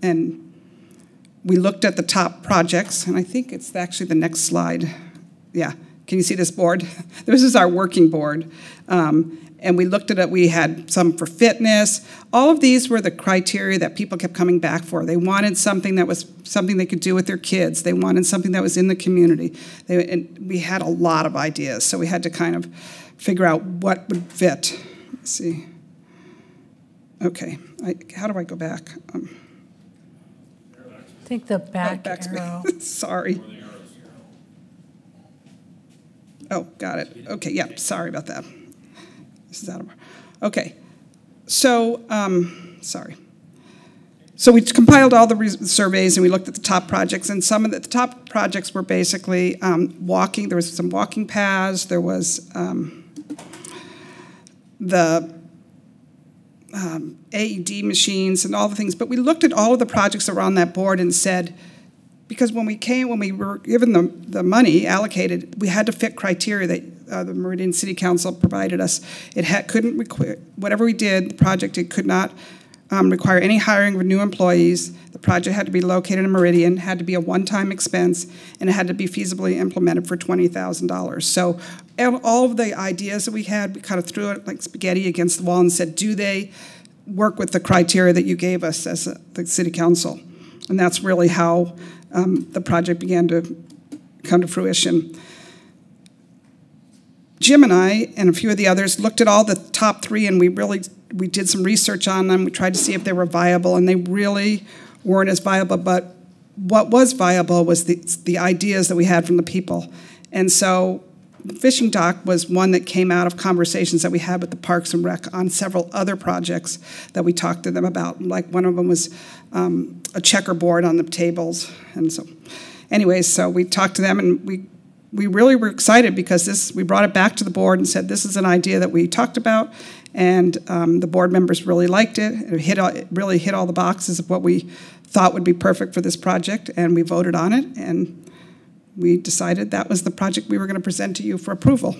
and we looked at the top projects, and I think it's actually the next slide. Yeah, can you see this board? This is our working board. And we looked at it, we had some for fitness. All of these were the criteria that people kept coming back for. They wanted something that was something they could do with their kids. They wanted something that was in the community. And we had a lot of ideas, so we had to kind of figure out what would fit. Let's see. Okay, how do I go back? I think the back arrow. Sorry. Oh, got it. Okay, yeah, sorry about that. This is out of okay. So, sorry. So we compiled all the surveys and we looked at the top projects, and some of the top projects were basically walking. There was some walking paths. There was the AED machines and all the things. But we looked at all of the projects that were on that board and said, because when we were given the money allocated, we had to fit criteria that the Meridian City Council provided us. It couldn't require, whatever we did, the project, it could not require any hiring of new employees. The project had to be located in Meridian, had to be a one-time expense, and it had to be feasibly implemented for $20,000. So all of the ideas that we had, we kind of threw it like spaghetti against the wall and said, do they work with the criteria that you gave us as the City Council? And that's really how the project began to come to fruition. Jim and I and a few of the others looked at all the top three, and we did some research on them. We tried to see if they were viable, and they really weren't as viable. But what was viable was the ideas that we had from the people. And so the fishing dock was one that came out of conversations that we had with the Parks and Rec on several other projects that we talked to them about. Like one of them was a checkerboard on the tables. And so anyways, so we talked to them, and we really were excited because we brought it back to the board and said, this is an idea that we talked about, and the board members really liked it. It really hit all the boxes of what we thought would be perfect for this project, and we voted on it, and we decided that was the project we were going to present to you for approval.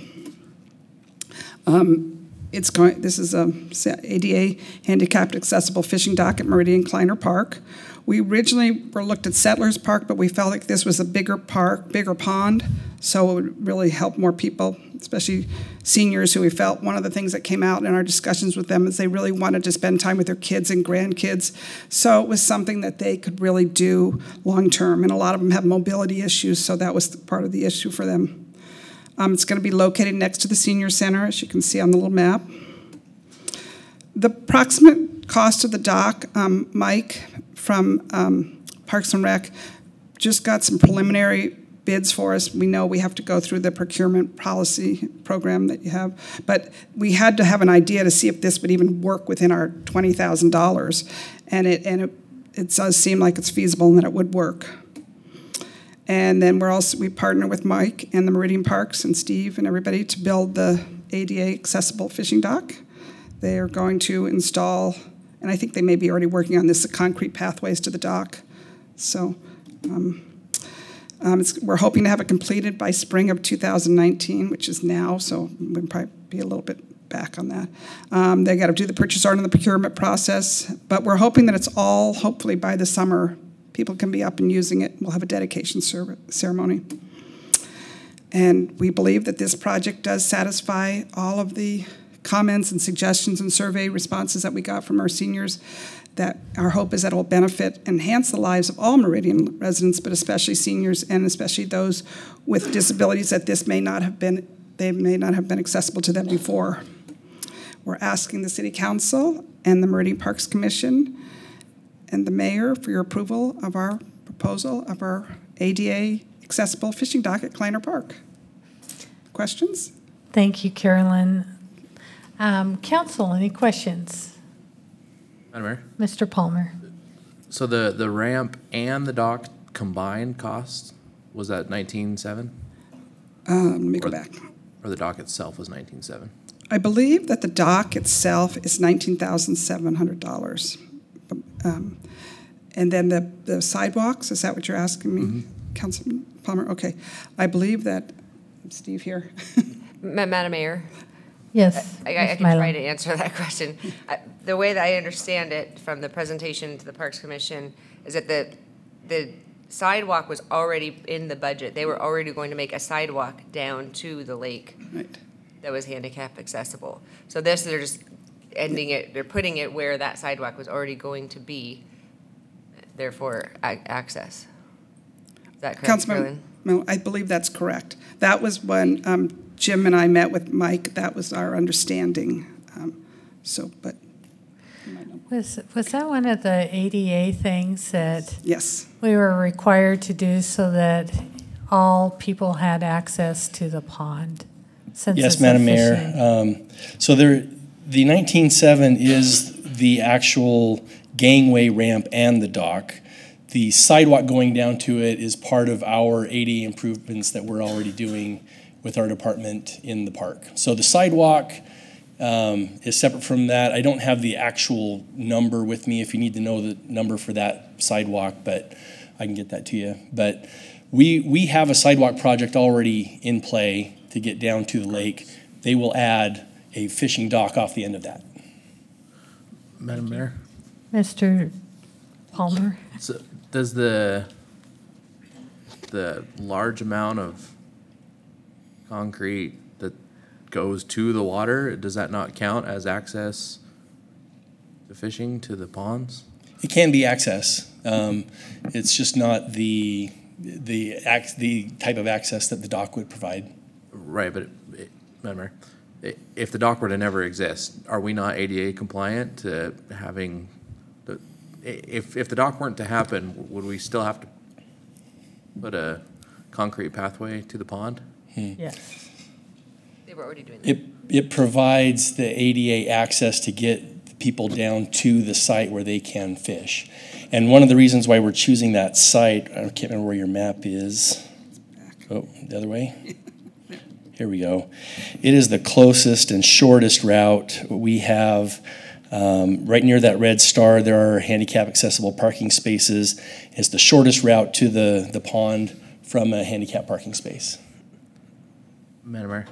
This is a ADA handicapped accessible fishing dock at Meridian Kleiner Park. We originally looked at Settlers Park, but we felt like this was a bigger park, bigger pond, so it would really help more people, especially seniors, who we felt one of the things that came out in our discussions with them is they really wanted to spend time with their kids and grandkids. So it was something that they could really do long term, and a lot of them have mobility issues, so that was part of the issue for them. It's going to be located next to the senior center, as you can see on the little map. The approximate cost of the dock, Mike from Parks and Rec just got some preliminary bids for us. We know we have to go through the procurement policy program that you have, but we had to have an idea to see if this would even work within our $20,000, and it does seem like it's feasible and that it would work. And then we partner with Mike and the Meridian Parks and Steve and everybody to build the ADA accessible fishing dock. They are going to install, and I think they may be already working on this, the concrete pathways to the dock. So we're hoping to have it completed by spring of 2019, which is now, so we'll probably be a little bit back on that. They got to do the purchase order and the procurement process, but we're hoping that it's all, hopefully by the summer, people can be up and using it. We'll have a dedication ceremony. And we believe that this project does satisfy all of the comments and suggestions and survey responses that we got from our seniors, that our hope is that it will benefit, enhance the lives of all Meridian residents, but especially seniors and especially those with disabilities that they may not have been accessible to them before. We're asking the City Council and the Meridian Parks Commission and the Mayor for your approval of our proposal of our ADA accessible fishing dock at Kleiner Park. Questions? Thank you, Carolyn. Council, any questions? Madam Mayor? Mr. Palmer. So the ramp and the dock combined cost, was that $19,700? Let me go back. Or the dock itself was $19,700? I believe that the dock itself is $19,700. And then the sidewalks, is that what you're asking me, mm-hmm. Councilman Palmer? Okay. I believe that, Steve here. Madam Mayor, Yes. I Ms. can try Mylum. to answer that question. The way that I understand it from the presentation to the Parks Commission is that the sidewalk was already in the budget. They were already going to make a sidewalk down to the lake Right. that was handicap accessible. So this, they're just ending it, they're putting it where that sidewalk was already going to be, therefore access. Is that correct, Councilman, Carolyn? no, I believe that's correct. That was when Jim and I met with Mike. That was our understanding. But you might know. Was that one of the ADA things that Yes. we were required to do so that all people had access to the pond? Since Yes, it's a Madam fishing- Mayor. So the 19.7 is the actual gangway ramp and the dock. The sidewalk going down to it is part of our ADA improvements that we're already doing with our department in the park. So the sidewalk is separate from that. I don't have the actual number with me if you need to know the number for that sidewalk, but I can get that to you. But we have a sidewalk project already in play to get down to the lake. They will add a fishing dock off the end of that. Madam Mayor? Mr. Palmer? So does the large amount of concrete that goes to the water, does that not count as access to fishing to the ponds? It can be access. It's just not the type of access that the dock would provide. Right, but Madam Mayor, if the dock were to never exist, are we not ADA compliant to having if the dock weren't to happen, would we still have to put a concrete pathway to the pond? Yes. They were already doing that. It provides the ADA access to get people down to the site where they can fish. And one of the reasons why we're choosing that site, I can't remember where your map is. Oh, the other way? Here we go. It is the closest and shortest route. We have right near that red star, there are handicap accessible parking spaces. It's the shortest route to the pond from a handicap parking space. Madam Mayor,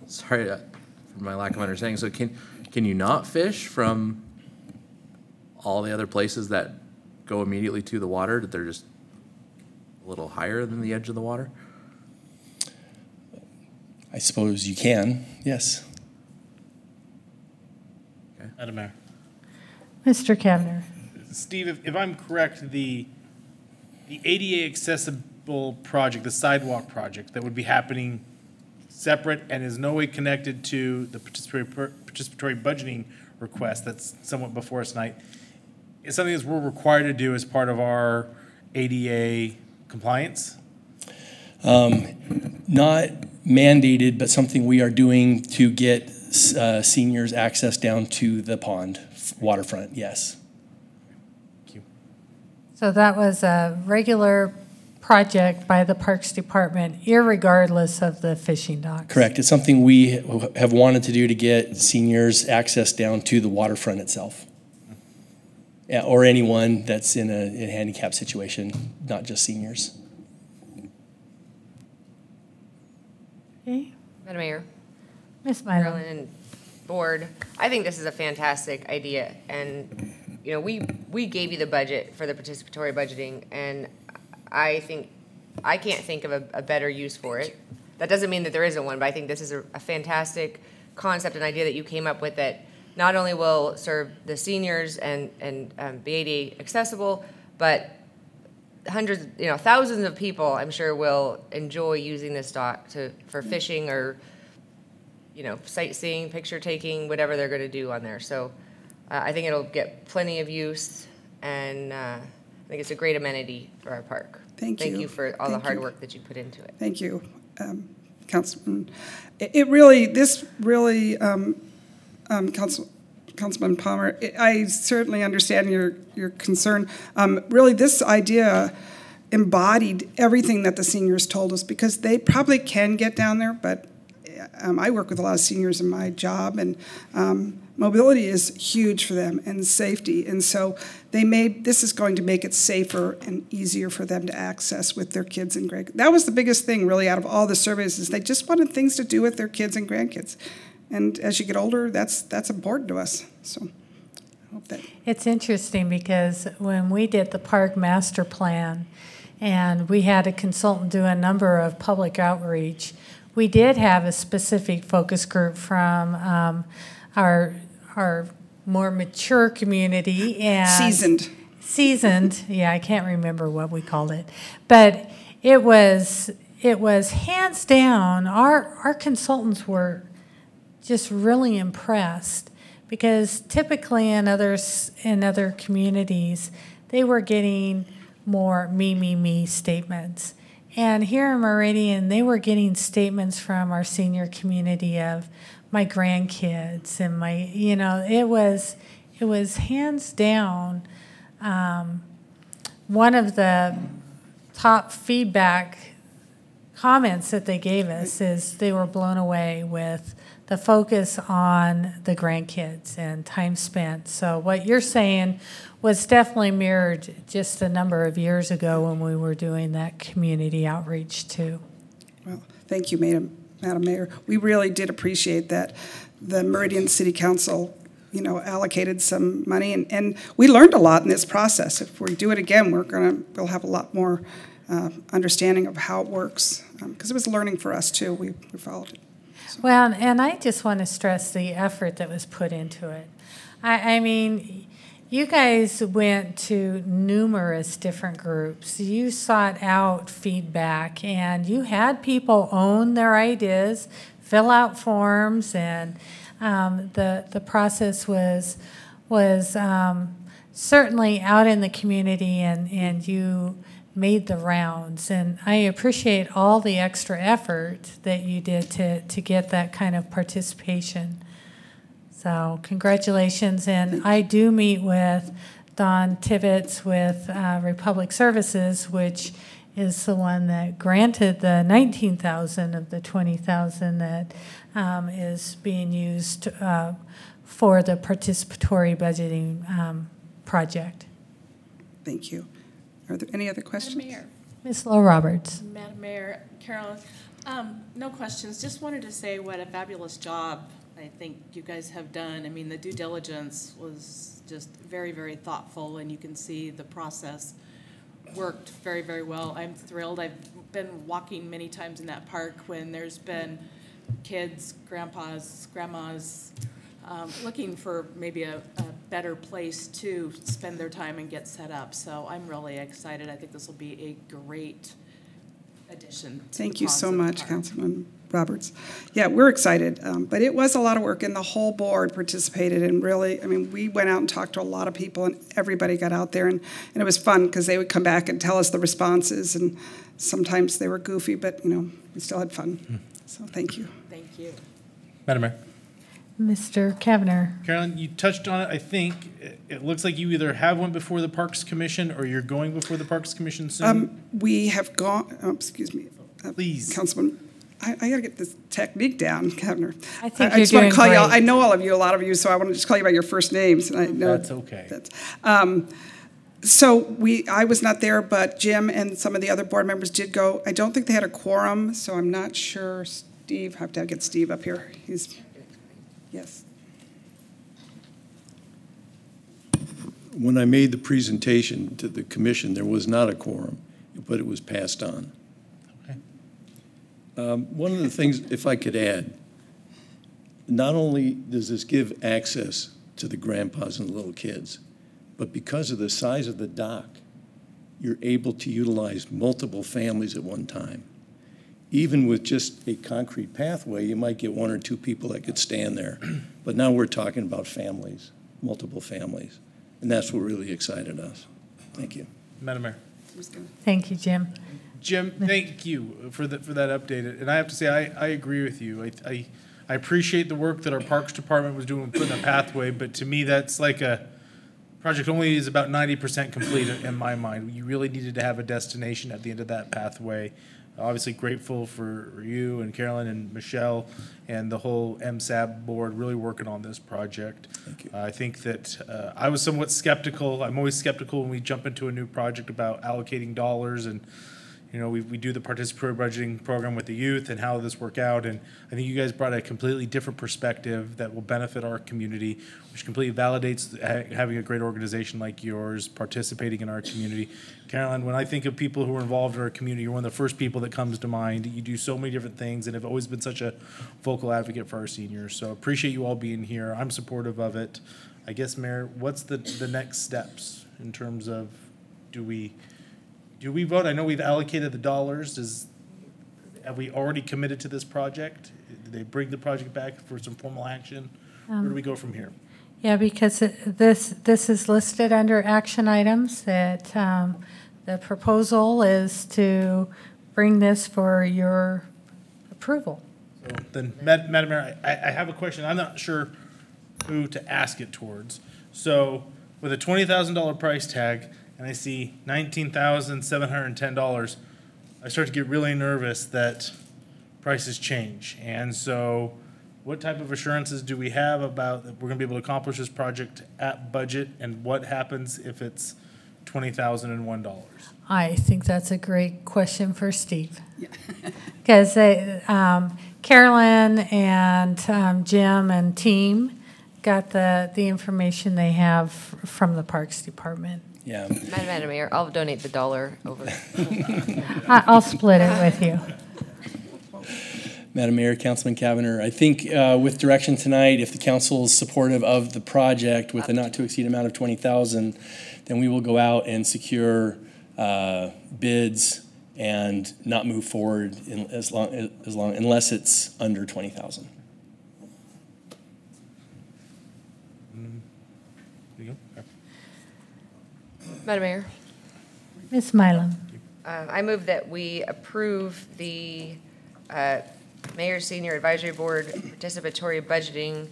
sorry for my lack of understanding. So can you not fish from all the other places that go immediately to the water, that they're just a little higher than the edge of the water? I suppose you can, yes. Madam Mayor. Mr. Kavner? Steve, if I'm correct, the ADA accessible project, the sidewalk project, that would be happening separate and is no way connected to the participatory budgeting request that's somewhat before us tonight, is something that we're required to do as part of our ADA compliance? Not mandated, but something we are doing to get seniors access down to the pond waterfront, yes. Thank you. So that was a regular project by the Parks Department, irregardless of the fishing docks? Correct. It's something we have wanted to do to get seniors access down to the waterfront itself. Yeah, or anyone that's in a handicap situation, not just seniors. Okay. Madam Mayor, Ms. Carolyn Mylum? and board, I think this is a fantastic idea. And, you know, we gave you the budget for the participatory budgeting, and I can't think of a better use for it. That doesn't mean that there isn't one, but I think this is a fantastic concept and idea that you came up with that not only will serve the seniors and be ADA accessible, but hundreds, thousands of people, I'm sure, will enjoy using this dock for fishing or, sightseeing, picture taking, whatever they're going to do on there. So I think it'll get plenty of use, and I think it's a great amenity for our park. Thank you. Thank you for all the Thank hard you. work that you put into it. Thank you, Councilman. Councilman Palmer, I certainly understand your concern. Really, this idea embodied everything that the seniors told us, because they probably can get down there, but I work with a lot of seniors in my job, and mobility is huge for them, and safety, and so this is going to make it safer and easier for them to access with their kids and grandkids. That was the biggest thing, really, out of all the surveys, is they just wanted things to do with their kids and grandkids. And as you get older, that's important to us. So I hope that. It's interesting because when we did the park master plan and we had a consultant do a number of public outreach, we did have a specific focus group from our more mature community and seasoned. Yeah, I can't remember what we called it, but it was hands down. Our consultants were just really impressed because typically in other communities they were getting more me statements. And here in Meridian, they were getting statements from our senior community of my grandkids and my, it was hands down one of the top feedback comments that they gave us is they were blown away with the focus on the grandkids and time spent. So what you're saying was definitely mirrored just a number of years ago when we were doing that community outreach too. Well, thank you, Madam Mayor. We really did appreciate that the Meridian City Council, allocated some money, and we learned a lot in this process. If we do it again, we'll have a lot more understanding of how it works, because it was learning for us too. We followed it. So. Well, and I just want to stress the effort that was put into it. I mean, you guys went to numerous different groups. You sought out feedback, and you had people own their ideas, fill out forms, and the process was certainly out in the community, and you made the rounds. And I appreciate all the extra effort that you did to get that kind of participation. So congratulations. And I do meet with Don Tibbetts with Republic Services, which is the one that granted the $19,000 of the $20,000 that is being used for the participatory budgeting project. Thank you. Are there any other questions? Madam Mayor. Ms. Lowe Roberts. Madam Mayor, Carolyn, no questions. Just wanted to say what a fabulous job I think you guys have done. I mean, the due diligence was just very, very thoughtful, and you can see the process worked very, very well. I'm thrilled. I've been walking many times in that park when there's been kids, grandpas, grandmas, looking for maybe a better place to spend their time and get set up. So I'm really excited. I think this will be a great addition to Thank the you so Ponce much, Park. Councilman Roberts. Yeah, we're excited, but it was a lot of work, and the whole board participated, and really, I mean, we went out and talked to a lot of people, and everybody got out there, and it was fun because they would come back and tell us the responses, and sometimes they were goofy, but, we still had fun. So thank you. Thank you. Madam Mayor. Mr. Kavner. Carolyn, you touched on it, I think. It looks like you either have went before the Parks Commission or you're going before the Parks Commission soon. We have gone, excuse me. Please. Councilman, I got to get this technique down, Governor. I think I you're just want doing to call you all, great. I know all of you, a lot of you, so I want to just call you by your first names. And I know That's okay. So I was not there, but Jim and some of the other board members did go. I don't think they had a quorum, so I'm not sure. Steve, I have to get Steve up here. Yes. When I made the presentation to the commission, there was not a quorum, but it was passed on. Okay. One of the things, if I could add, not only does this give access to the grandpas and the little kids, but because of the size of the dock, you're able to utilize multiple families at one time. Even with just a concrete pathway, you might get one or two people that could stand there. But now we're talking about families, multiple families. And that's what really excited us. Thank you. Madam Mayor. Thank you, Jim. Jim, thank you for that update. And I have to say, I agree with you. I appreciate the work that our Parks Department was doing with putting a pathway, but to me, that's like a project only is about 90% complete in my mind. You really needed to have a destination at the end of that pathway. Obviously grateful for you and Carolyn and Michelle and the whole MSAB board really working on this project. Thank you. I think that I was somewhat skeptical. I'm always skeptical when we jump into a new project about allocating dollars, and You know, we do the participatory budgeting program with the youth and how this work out, and I think you guys brought a completely different perspective that will benefit our community, which completely validates having a great organization like yours participating in our community. Carolyn, when I think of people who are involved in our community, you're one of the first people that comes to mind. You do so many different things and have always been such a vocal advocate for our seniors. So appreciate you all being here. I'm supportive of it. I guess, Mayor, what's the next steps in terms of do we vote? I know we've allocated the dollars. Have we already committed to this project? Did they bring the project back for some formal action? Where do we go from here? Yeah, because this is listed under action items that the proposal is to bring this for your approval. So then, Madam Mayor, I have a question. I'm not sure who to ask it towards. So with a $20,000 price tag, and I see $19,710, I start to get really nervous that prices change. And so what type of assurances do we have about that we're going to be able to accomplish this project at budget, and what happens if it's $20,001? I think that's a great question for Steve. Because Carolyn and Jim and team got the information they have from the Parks Department. Yeah. Madam Mayor, I'll donate the $1 over. I'll split it with you. Madam Mayor, Councilman Cavanagh, I think with direction tonight, if the council is supportive of the project with a not to exceed amount of $20,000, then we will go out and secure bids and not move forward unless it's under $20,000. Madam Mayor, Ms. Milam. I move that we approve the Mayor's Senior Advisory Board participatory budgeting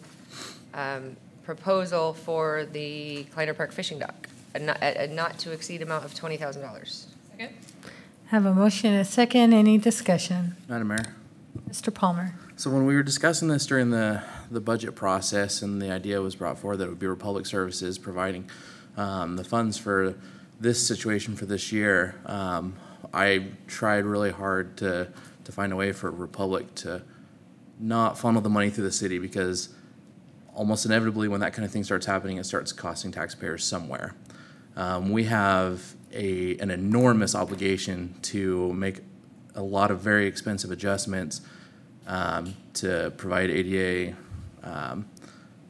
proposal for the Kleiner Park Fishing Dock, a not to exceed amount of $20,000. Second. Have a motion and a second. Any discussion? Madam Mayor. Mr. Palmer. So when we were discussing this during the budget process, and the idea was brought forward that it would be Republic Services providing the funds for this situation for this year, I tried really hard to find a way for Republic to not funnel the money through the city, because almost inevitably when that kind of thing starts happening, it starts costing taxpayers somewhere. We have an enormous obligation to make a lot of very expensive adjustments to provide ADA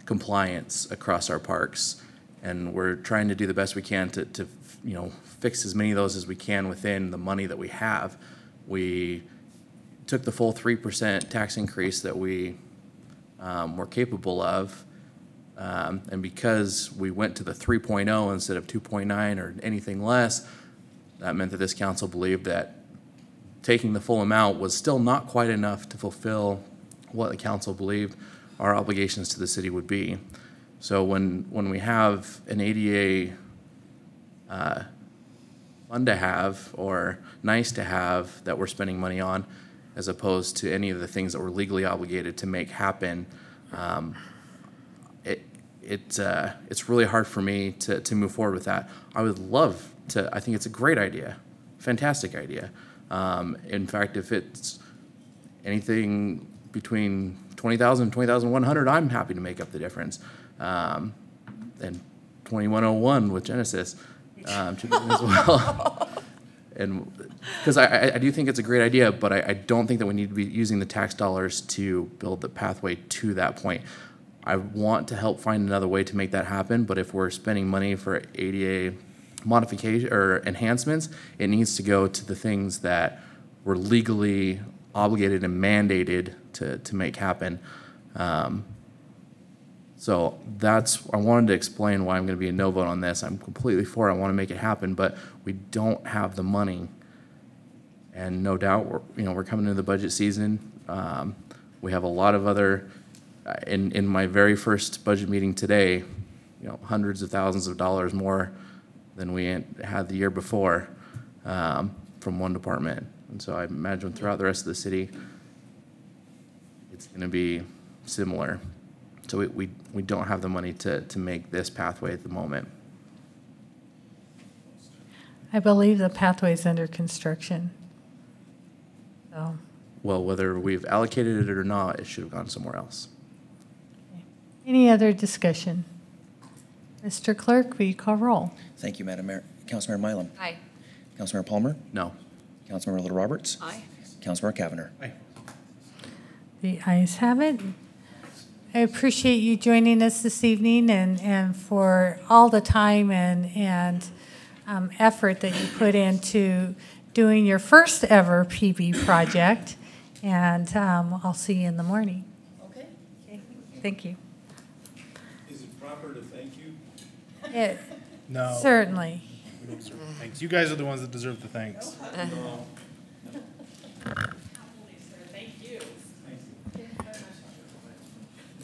compliance across our parks, and we're trying to do the best we can to fix as many of those as we can within the money that we have. We took the full 3% tax increase that we were capable of, and because we went to the 3.0 instead of 2.9 or anything less, that meant that this council believed that taking the full amount was still not quite enough to fulfill what the council believed our obligations to the city would be. So when we have an ADA fun to have or nice to have that we're spending money on, as opposed to any of the things that we're legally obligated to make happen, it's really hard for me to move forward with that. I would love to. I think it's a great idea, fantastic idea. In fact, if it's anything between 20,000 and 20,100, I'm happy to make up the difference. And 2101 with Genesis as well. And because I do think it's a great idea, but I don't think that we need to be using the tax dollars to build the pathway to that point. I want to help find another way to make that happen, but if we're spending money for ADA modification or enhancements, it needs to go to the things that we're legally obligated and mandated to make happen. So I wanted to explain why I'm going to be a no vote on this. I'm completely for it. I want to make it happen, but we don't have the money. And no doubt, we're coming into the budget season. We have a lot of other, in my very first budget meeting today, hundreds of thousands of dollars more than we had the year before from one department. And so I imagine throughout the rest of the city, it's going to be similar. So we don't have the money to make this pathway at the moment. I believe the pathway is under construction. So, Well, whether we've allocated it or not, it should have gone somewhere else. any other discussion? Mr. Clerk, will you call roll? Thank you, Madam Mayor. Councilmember Mylum. Aye. Councilmember Palmer. No. Councilmember Little Roberts. Aye. Councilmember Cavanagh. Aye. The ayes have it. I appreciate you joining us this evening and for all the time and effort that you put into doing your first ever PB project. And I'll see you in the morning. Okay. Thank you. Is it proper to thank you? No. Certainly. We don't deserve the thanks. You guys are the ones that deserve the thanks. Thank you.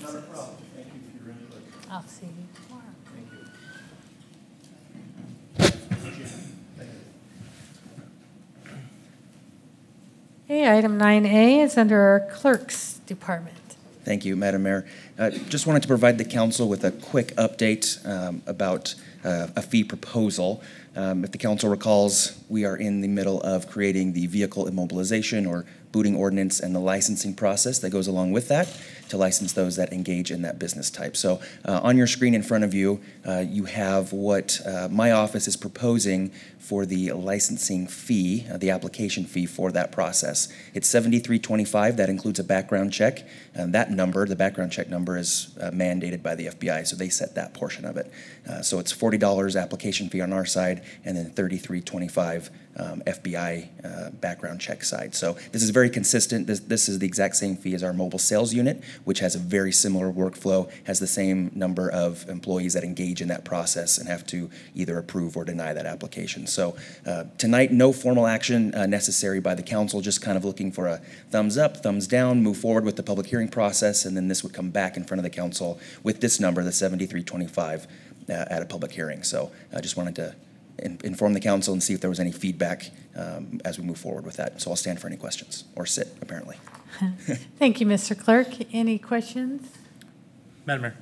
Not a problem. Thank you for your input. I'll see you tomorrow. Thank you. Okay, item 9A is under our clerk's department. Thank you, Madam Mayor. Just wanted to provide the council with a quick update about a fee proposal. If the council recalls, we are in the middle of creating the vehicle immobilization or booting ordinance and the licensing process that goes along with that to license those that engage in that business type. So on your screen in front of you, you have what my office is proposing for the licensing fee, the application fee for that process. It's $73.25. That includes a background check. That number, the background check number, is mandated by the FBI, so they set that portion of it. So it's $40 application fee on our side, and then $33.25 FBI background check side. So this is very consistent. This is the exact same fee as our mobile sales unit, which has a very similar workflow, has the same number of employees that engage in that process and have to either approve or deny that application. So tonight, no formal action necessary by the council, just kind of looking for a thumbs up, thumbs down, move forward with the public hearing process, and then this would come back in front of the council with this number, the $73.25, at a public hearing. So I just wanted to inform the council and see if there was any feedback as we move forward with that. So I'll stand for any questions, or sit, apparently. Thank you, Mr. Clerk. Any questions? Madam Mayor,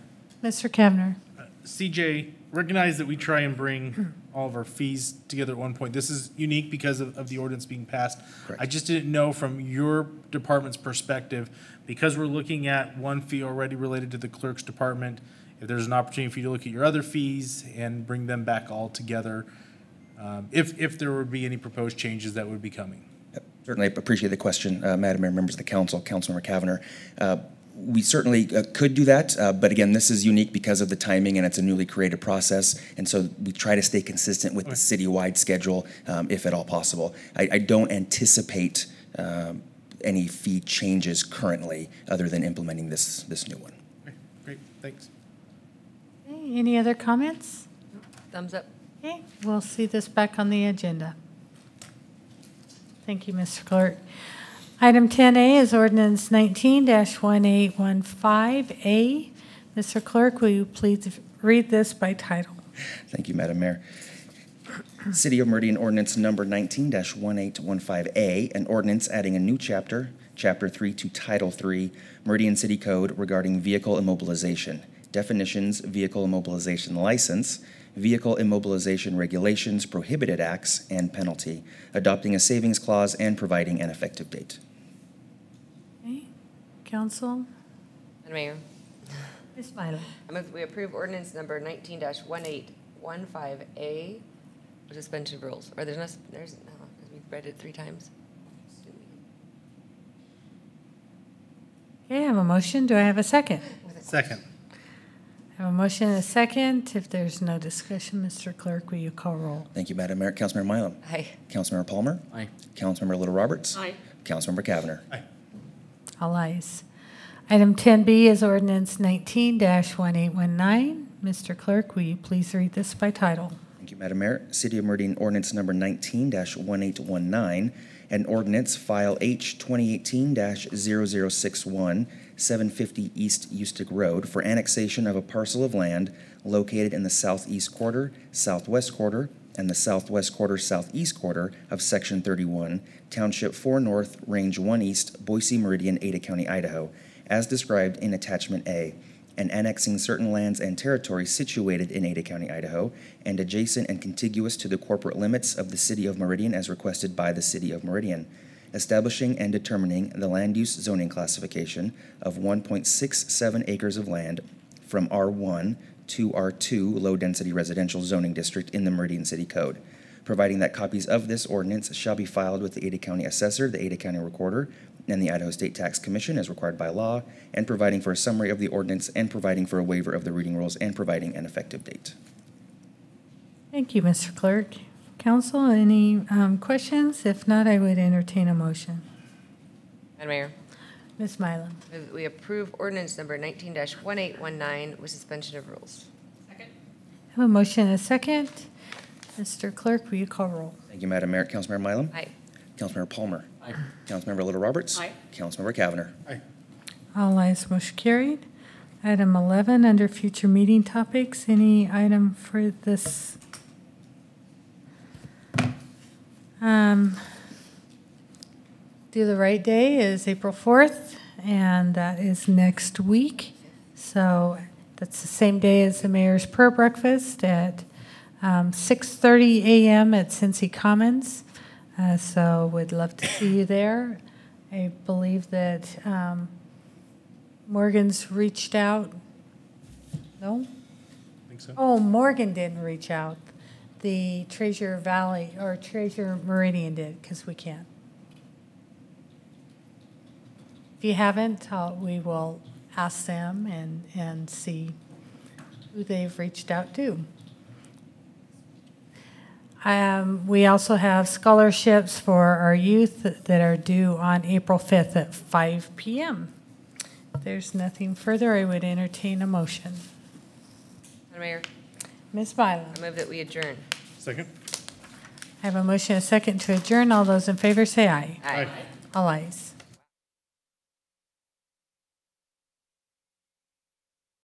Mr. Kavner? CJ, recognize that we try and bring all of our fees together at one point. This is unique because of the ordinance being passed. Correct. I just didn't know from your department's perspective, because we're looking at one fee already related to the clerk's department, if there's an opportunity for you to look at your other fees and bring them back all together, if there would be any proposed changes that would be coming. Certainly appreciate the question, Madam Mayor, members of the council, Councilmember Cavanagh. We certainly could do that, but again, this is unique because of the timing and it's a newly created process, and so we try to stay consistent with the citywide schedule, if at all possible. I don't anticipate any fee changes currently, other than implementing this new one. Okay, great, thanks. Okay, any other comments? Thumbs up. Okay, we'll see this back on the agenda. Thank you, Mr. Clerk. Item 10A is ordinance 19-1815A. Mr. Clerk, will you please read this by title? Thank you, Madam Mayor. City of Meridian ordinance number 19-1815A, an ordinance adding a new chapter, Chapter 3 to Title 3, Meridian City Code regarding vehicle immobilization, definitions, vehicle immobilization license, vehicle immobilization regulations, prohibited acts, and penalty, adopting a savings clause and providing an effective date. Okay, council? Madam Mayor, Ms. Mylum? I move that we approve ordinance number 19-1815A with suspension of rules. Or because we've read it 3 times. Okay, I have a motion. Do I have a second? Second. I have a motion and a second. If there's no discussion, Mr. Clerk, will you call roll? Thank you, Madam Mayor. Councilmember Mylum. Aye. Councilmember Palmer. Aye. Councilmember Little Roberts. Aye. Councilmember Cavanagh. Aye. All ayes. Item 10B is ordinance 19-1819. Mr. Clerk, will you please read this by title? Thank you, Madam Mayor. City of Meridian ordinance number 19-1819, an ordinance file H 2018-0061, 750 East Eustic Road for annexation of a parcel of land located in the southeast quarter, southwest quarter, and the southwest quarter, southeast quarter of Section 31, Township 4 North, Range 1 East, Boise Meridian, Ada County, Idaho, as described in Attachment A, and annexing certain lands and territories situated in Ada County, Idaho, and adjacent and contiguous to the corporate limits of the City of Meridian as requested by the City of Meridian, establishing and determining the land use zoning classification of 1.67 acres of land from R1 to R2 low-density residential zoning district in the Meridian City Code, providing that copies of this ordinance shall be filed with the Ada County Assessor, the Ada County Recorder, and the Idaho State Tax Commission as required by law, and providing for a summary of the ordinance, and providing for a waiver of the reading rules, and providing an effective date. Thank you, Mr. Clerk. Council, any questions? If not, I would entertain a motion. Madam Mayor, Ms. Mylum. move that we approve ordinance number 19-1819 with suspension of rules. I have a motion and a second. Mr. Clerk, will you call roll? Thank you, Madam Mayor. Councilmember Mylum? Aye. Councilmember Palmer? Aye. Councilmember Little Roberts? Aye. Councilmember Cavanagh? Aye. All ayes, motion carried. Item 11, under future meeting topics, any item for this? Do the Right Day is April 4th, and that is next week. So that's the same day as the Mayor's Prayer Breakfast at 6:30 a.m. at Cincy Commons. So we'd love to see you there. I believe that Morgan's reached out. No? Think so? Oh, Morgan didn't reach out. The Treasure Valley, or Treasure Meridian did, because we can't. If you haven't, we will ask them and see who they've reached out to. We also have scholarships for our youth that are due on April 5th at 5 p.m. If there's nothing further, I would entertain a motion. Madam Mayor, Ms. I Bylam. move that we adjourn. Second? I have a motion and a second to adjourn. All those in favor say aye. Aye. All ayes.